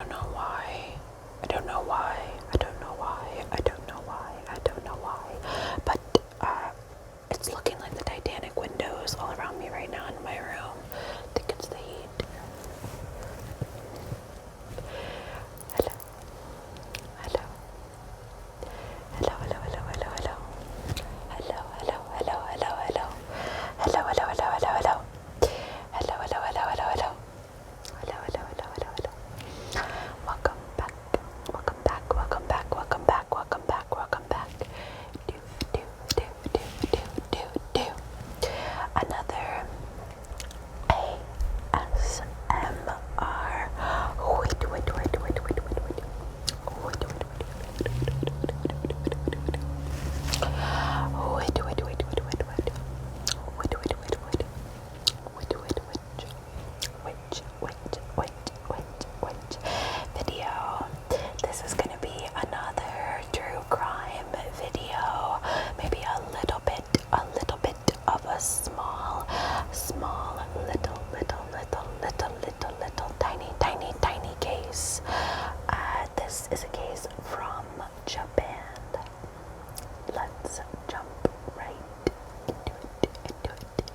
don't know why. I don't know why. I don't know why. I don't know why. I don't know why. But it's looking like the Titanic windows all around me right now in my room. I think it's the heat. Hello. Hello. Hello, hello, hello, hello, hello. Hello, hello, hello, hello, hello. Hello, hello, hello, hello, hello. Hello, hello, hello, hello, hello. Hello, hello, hello, hello, hello. Welcome back. Welcome back. Welcome back. Welcome back. Welcome back. Welcome back. Do. Another ASMR. Video. This is gonna be another true crime video. Maybe a little bit of a small, little, tiny case. This is a case from Japan. Let's jump right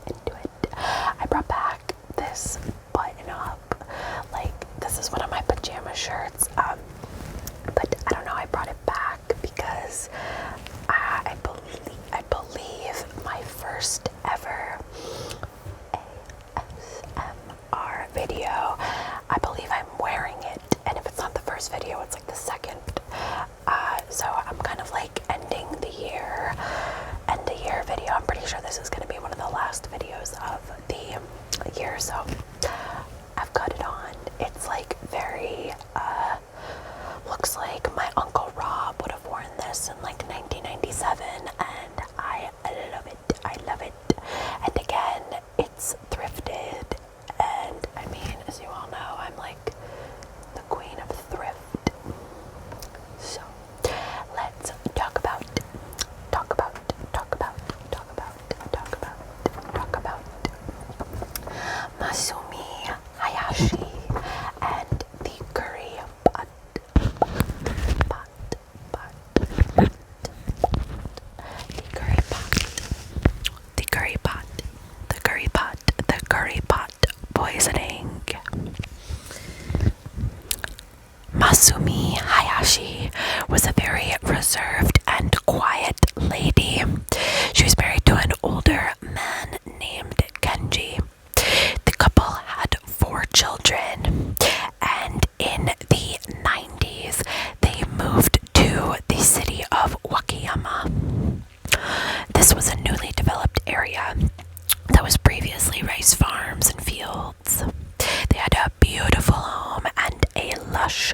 into it. I brought back this button up. Like, this is one of my pajama shirts. But I don't know, I brought it back because I believe my first ever ASMR video, I believe I'm wearing it, and if it's not the first video, it's like the second. So I'm kind of like ending the year video. I'm pretty sure this is going to be one of the last videos of the year, so I've got it on. It's like very, looks like my Uncle Rob would have worn this in like 1997, and I love it. I love it. And again, it's thrifted, and I mean, as you all know, I'm like the queen of thrift. So let's talk about Masumi Hayashi and the curry pot. The curry pot poisoning. Masumi Hayashi was a very reserved and quiet lady. She was married to an older man named Kenji. The couple had 4 children, and in the 90s, they moved to the city of Wakayama. This was a newly developed area that was previously rice farms and fields. They had a beautiful home and a lush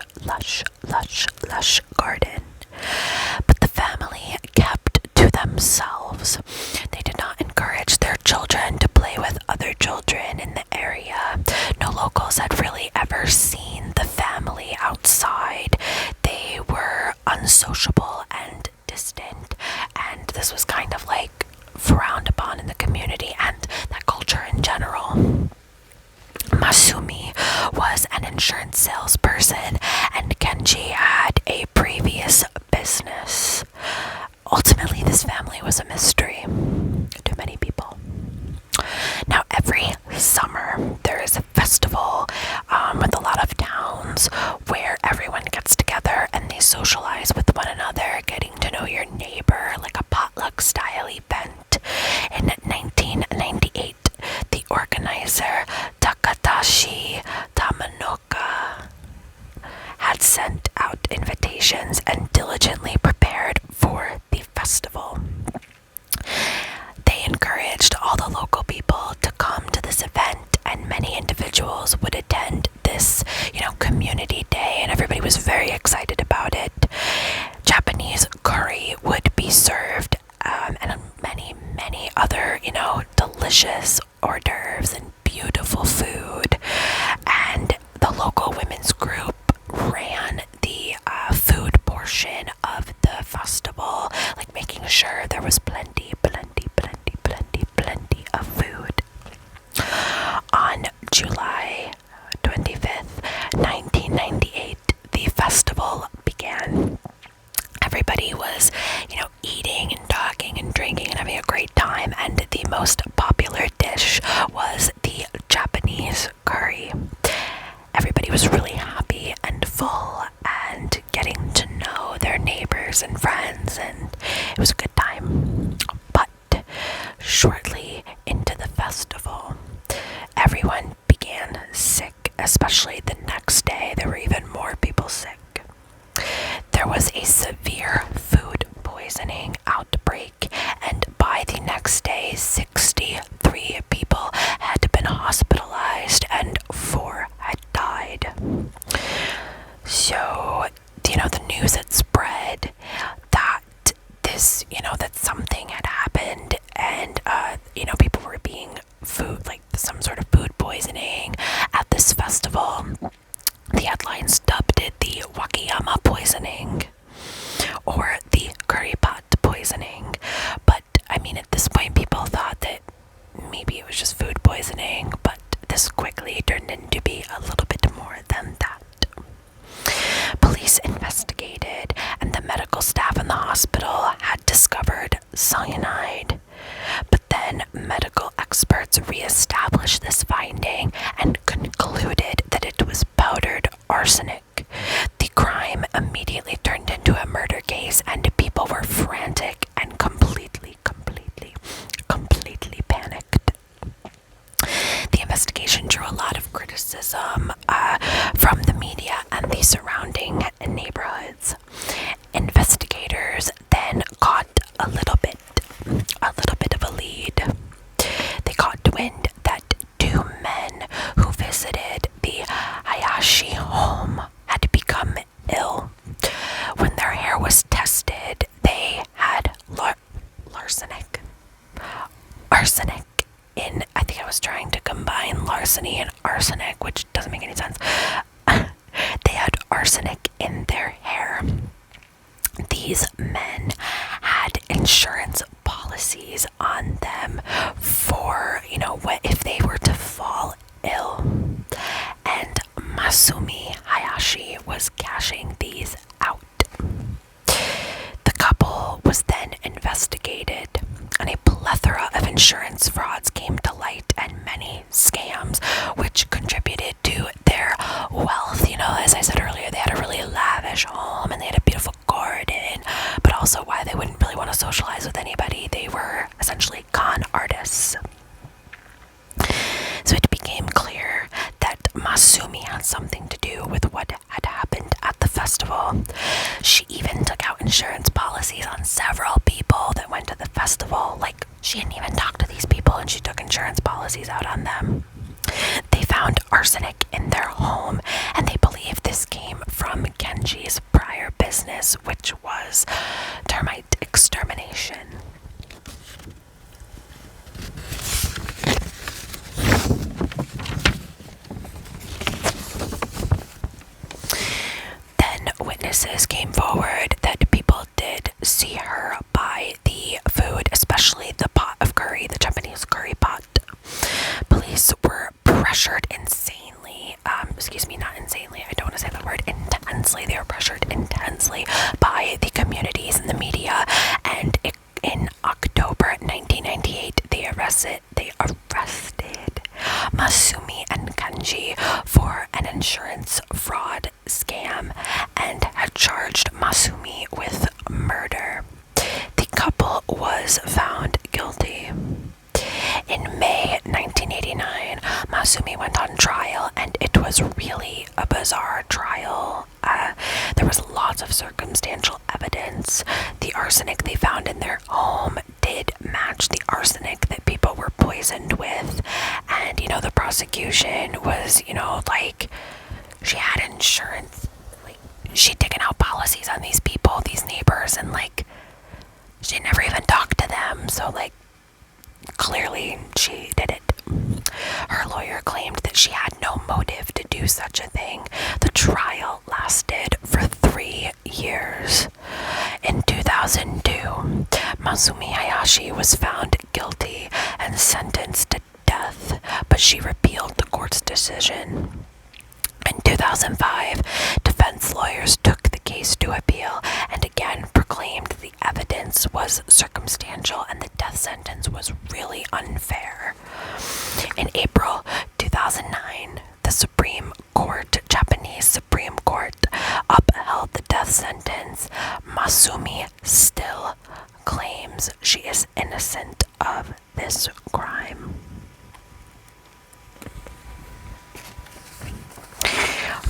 garden. But the family kept to themselves. They did not encourage their children to play with other children in the area. No locals had really ever seen the family outside. They were unsociable and distant, and this was kind of like frowned upon in the community and that culture in general. Masumi was an insurance salesperson, and Kenji had a previous business. Ultimately, this family was a mystery to many people. Now, every summer, there is a festival with a lot of towns where everyone gets together and they socialize with one another, getting to know your neighbor, like a potluck-style event. In 1998, the organizer, Takatashi Tamanoka, had sent out invitations and diligently prepared for the festival. They encouraged all the local people to come to this event, and many individuals would attend this, community day, and everybody was very excited about it. Japanese curry would be served, and many other, delicious hors d'oeuvres and beautiful food. And the local women's group ran the food portion of the festival, like making sure there was plenty of food. On July 25th, 1998, neighbors and friends, and it was a good time. But shortly into the festival, everyone began sick, especially the next day. There were even more people sick. There was a severe food poisoning outbreak, and by the next day, 63 people had been hospitalized and 4 had died. So, the news had spread that that something had happened, and, people were being some sort of food poisoning at this festival. The headlines dubbed it the Wakayama poisoning, or the curry pot poisoning. But, at this point, people thought that maybe it was just food poisoning, but this quickly turned into be a little bit more than that. Police investigated, and the medical staff in the hospital had discovered cyanide. But then medical experts reestablished this finding and concluded that it was powdered arsenic. The crime immediately turned into a murder case, and people were frantic and completely panicked. The investigation drew a lot of criticism from the media and the surrounding neighborhoods. Investigators then caught a little bit of a lead. They caught wind that 2 men who visited the Hayashi home had become ill. When their hair was tested, they had arsenic in, I think I was trying to combine larceny and arsenic, which doesn't make any sense. They had arsenic in their hair. These men had insurance policies on them for, what if they were to fall ill. And Masumi Hayashi was cashing these out. The couple was then investigated, and a plethora of insurance frauds came to light, and many scams, which contributed to their wealth. As I said earlier, they had a really lavish home, and they had a beautiful garden, but also why they wouldn't really want to socialize with anybody. They were essentially con artists. So it became clear that Masumi had something to do with what had happened at the festival. She even took out insurance policies on several people that went to the festival. She didn't even talk to these people, and she took insurance policies out on them. They found arsenic in their home, and they believe this came from Kenji's prior business, which was termite extermination. Then witnesses came forward that people did see her buy the food, especially the pot of curry, the Japanese curry pot. Police were pressured intensely. They were pressured intensely by the communities and the media, and in October 1998, they arrested Masumi and Kenji for an insurance fraud scam and had charged Masumi with murder. The couple was found guilty. In May 1989, Masumi went on trial, and it was really a bizarre trial. There was lots of circumstantial evidence. The arsenic they found in their home did match the arsenic that people were poisoned with, and the prosecution was, she had insurance, she'd taken out policies on these people, these neighbors, and she never even talked to them, so clearly she did it. Her lawyer claimed that she had no motive to do such a thing. The trial lasted for 3 years. In 2002, Masumi Hayashi was found guilty and sentenced to death, but she appealed the court's decision. In 2005, defense lawyers took the case to appeal and again proclaimed the evidence was circumstantial and the death sentence was really unfair. In April 2009, the Japanese Supreme Court, upheld the death sentence. Masumi still claims she is innocent of this crime.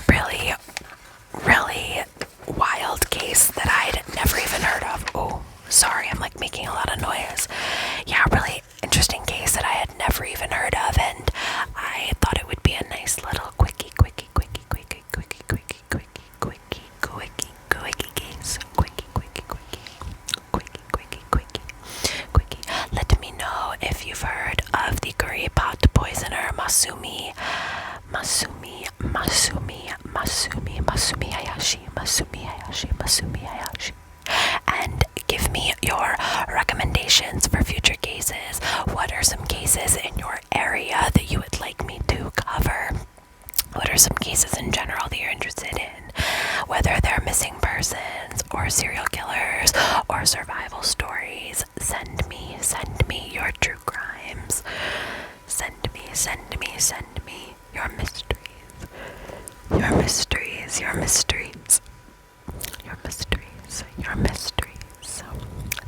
Really, really wild case that I'd never even heard of. Oh, sorry, I'm like making a lot of noise. Yeah, really interesting case that I had never even heard of, and I thought it would be a nice little quickie case. Let me know if you've heard of the curry pot poisoner Masumi Hayashi. And give me your recommendations for future cases. What are some cases in your area that you would like me to cover? What are some cases in general that you're interested in? Whether they're missing persons or serial killers or survival stories, send me your true crimes. Send me your mysteries.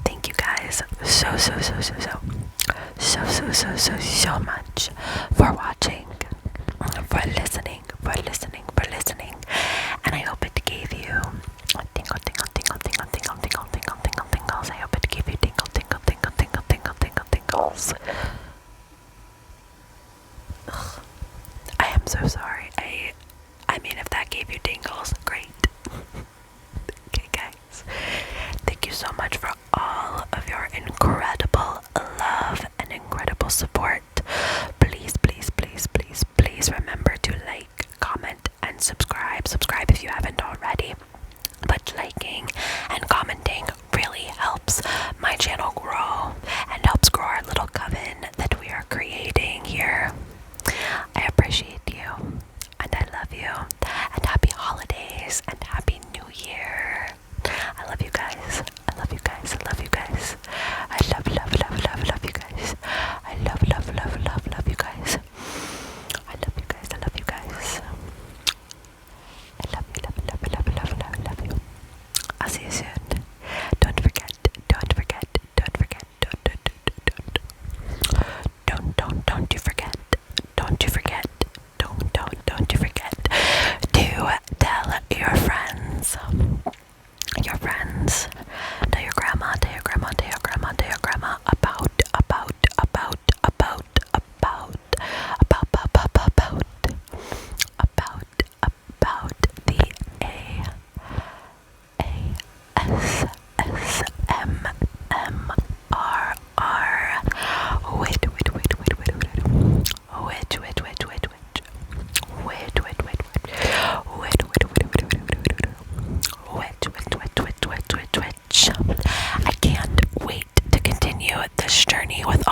Thank you guys so much for watching, for listening, and I hope it gave you tingles. I hope it gave you tingles. I am so sorry. I mean, if that gave you tingles, great. Okay, guys. Thank you so much for all of your incredible love and incredible support. Please remember to like, comment, and subscribe. Subscribe if you haven't already. But liking and commenting really helps my channel grow and helps grow our little coven that we are creating here. I appreciate you, and I love you, and happy holidays, and happy new year. I love you guys. I love you guys. I love you guys. I love you guys. I love you guys. I love you guys. I love you guys. I love you. I'll see you soon. Don't forget to tell your friends, tell your grandma about the ASMR which. I can't wait to continue this journey with